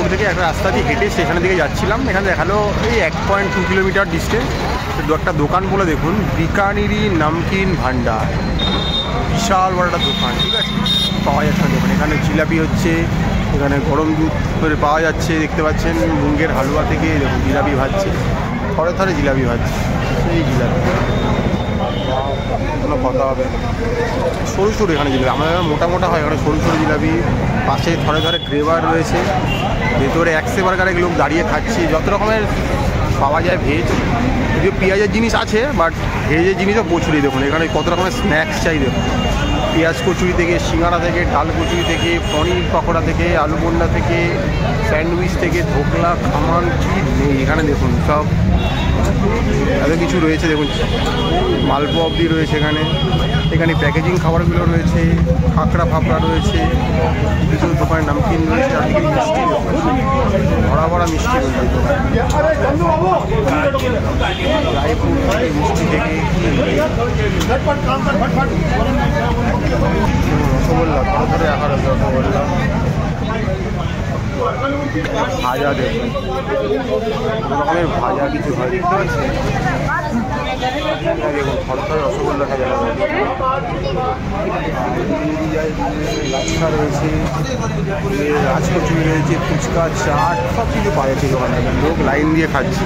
Road থেকে একটা রাস্তা দিয়ে হেঁটে স্টেশনের দিকে যাচ্ছিলাম। এখানে দেখালো এই 1.2 কিলোমিটার ডিস্টেন্স একটা দোকান বলে দেখুন, বিকানিরি নামকিন ভান্ডার, বিশাল বড় একটা দোকান, ঠিক আছে। পাওয়া যাচ্ছে না দোকান, এখানে জিলাপি হচ্ছে, এখানে গরম দুধ করে পাওয়া যাচ্ছে, দেখতে পাচ্ছেন মুঙ্গের হালুয়া থেকে দেখুন জিলাপি ভাজছে, থরে থরে জিলাপি ভাজছে, সেই জিলাপি কোনো কথা হবে না। সরু সরু এখানে জিলাপি, আমাদের মোটা মোটা হয়, এখানে সরু সরু জিলাপি, পাশে থরে থরে গ্রেভার রয়েছে, ভেতরে একশে বার্গারে লোক দাঁড়িয়ে খাচ্ছে, যত রকমের পাওয়া যায় ভেজ, যদিও পেঁয়াজের জিনিস আছে বাট ভেজের জিনিসও প্রচুরই। দেখুন এখানে কত রকমের স্ন্যাক্স চাই, দেখুন পেঁয়াজ কচুরি থেকে, সিঙ্গাড়া থেকে, ডাল কচুরি থেকে, পনির পকোড়া থেকে, আলু বোন্ডা থেকে, স্যান্ডউইচ থেকে, ধোকলা, খামান, কি নেই এখানে দেখুন সব এত কিছু রয়েছে। দেখুন মালপোয়া অবধি রয়েছে এখানে, এখানে প্যাকেজিং খাবারগুলো রয়েছে, খাকড়া ফাফড়া রয়েছে, কিছু দোকানের নামকিন রয়েছে, আর দিকে মিষ্টি ভরা ভরা মিষ্টি রয়েছে, ড্রাই ফ্রুট থেকে মিষ্টি থেকে রসগোল্লা, ধরে ধরে আকার রসগোল্লা, ভাজা দেখুন রকমের ভাজা কিছু হয়, দেখতে পাচ্ছেন দেখুন থরে থরে রসগোল্লা খাজা লাচ্ছা রয়েছে, রাজকচুরি রয়েছে, ফুচকা, চাট, সব কিছু পাওয়া যাচ্ছে দোকানে, লোক লাইন দিয়ে খাচ্ছে।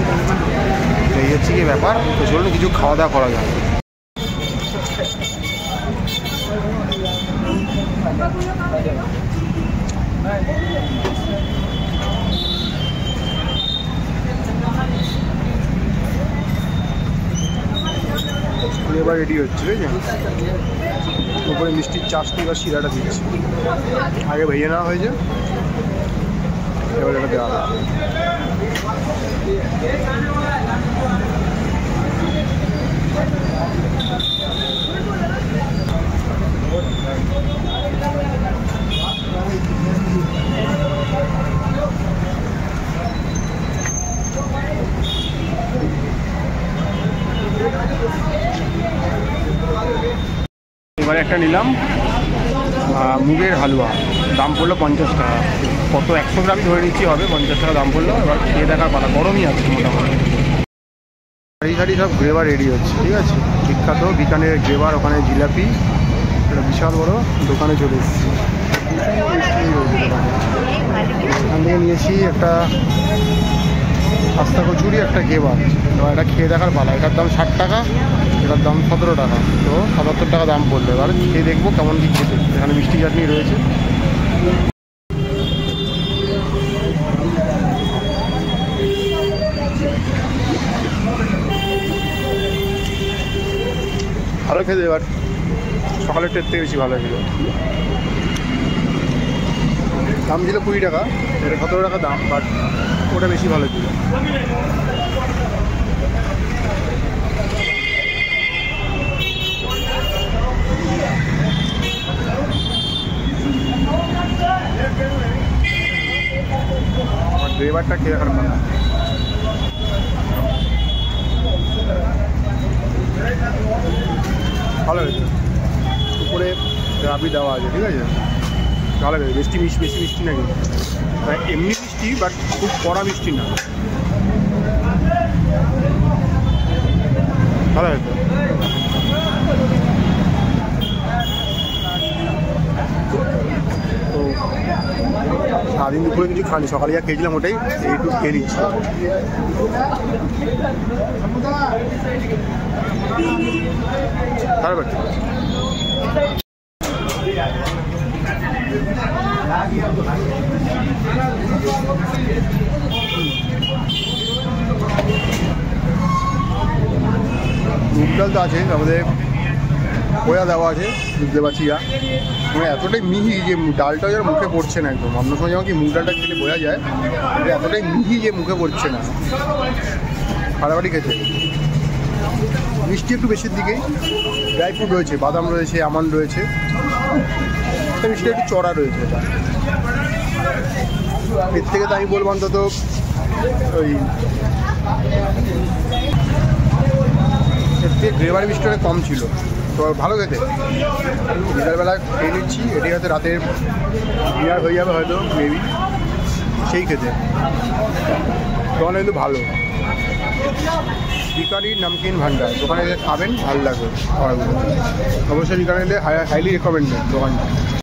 এই হচ্ছে কি ব্যাপার, তো চলুন কিছু খাওয়া দাওয়া করা যায়। এবার রেডি হচ্ছে, বুঝলেন, উপরে মিষ্টির চাশনি বা শিরাটা দিচ্ছে, আগে ভেজে নেওয়া হয়েছে, এবার এটা দেওয়া হবে। এবারে একটা নিলাম মুগের হালুয়া, দাম পড়লো 50 টাকা, কত 100 গ্রামই ধরে নিচ্ছি হবে, 50 টাকা দাম পড়লো। এবার খেয়ে দেখার পালা, গরমই আছে মোটামুটি। সারি সারি সব গ্রেভার রেডি হচ্ছে, ঠিক আছে, বিখ্যাত বিকানের গ্রেভার, ওখানে জিলাপি, একটা বিশাল বড় দোকানে চলে এসেছি, এখান থেকে নিয়েছি একটা আস্তা কচুরি, একটা গ্রেভার। এবার এটা খেয়ে দেখার পালা, এটার দাম 60 টাকা, এটার দাম 17 টাকা, তো 77 টাকা দাম পড়লো। এবার খেয়ে দেখবো কেমন কি খেতে। এখানে মিষ্টি চাটনি রয়েছে, ভালো খেতে। এবার সকালের টের থেকে বেশি ভালো ছিল, দাম ছিল 20 টাকা, এটা 17 টাকা দাম, বাট ওটা বেশি ভালো ছিল। আমার গ্রেভারটা খেয়ে দেখার পালা, ভালো হয়েছে, উপরে রাবড়ি দেওয়া আছে, ঠিক আছে, ভালো হয়েছে। বেশি মিষ্টি না, কিন্তু এমনি মিষ্টি বাট খুব কড়া মিষ্টি না, ভালো হয়েছে। তো সারাদিন দুপুরে কিছু খানি, সকালে যা খেয়েছিলাম ওটাই এইটুকু খেয়ে নিচ্ছি। ভালো হচ্ছে। মুগ ডাল তো আছে, আমাদের খোয়া দেওয়া আছে, বুঝতে পারছি যা, মানে এতটাই মিহি যে ডালটা যেন মুখে পড়ছে না একদম। অন্য সময় যেমন কি মুগ ডালটা খেলে বোঝা যায়, এটা এতটাই মিহি যে মুখে পড়ছে না, ফাটাফাটি খেতে। মিষ্টি একটু বেশির দিকেই, ড্রাই ফ্রুট রয়েছে, বাদাম রয়েছে, আমন্ড রয়েছে, মিষ্টি একটু চড়া রয়েছে। এটা এর থেকে তো আমি বলবো অন্তত ওই এর থেকে গ্রেভার মিষ্টি অনেক কম ছিল, তো ভালো খেতে। বিকালবেলা খেয়ে নিচ্ছি, এটি হয়তো রাতের ডিনার হয়ে যাবে হয়তো, মেবি। সেই খেতে। দোকানে কিন্তু ভালো, বিকারি নামকিন ভান্ডার, দোকানে খাবেন ভালো লাগবে খাবারগুলো। অবশ্যই বিকারিতে হাইলি রেকমেন্ডেড দোকানটা।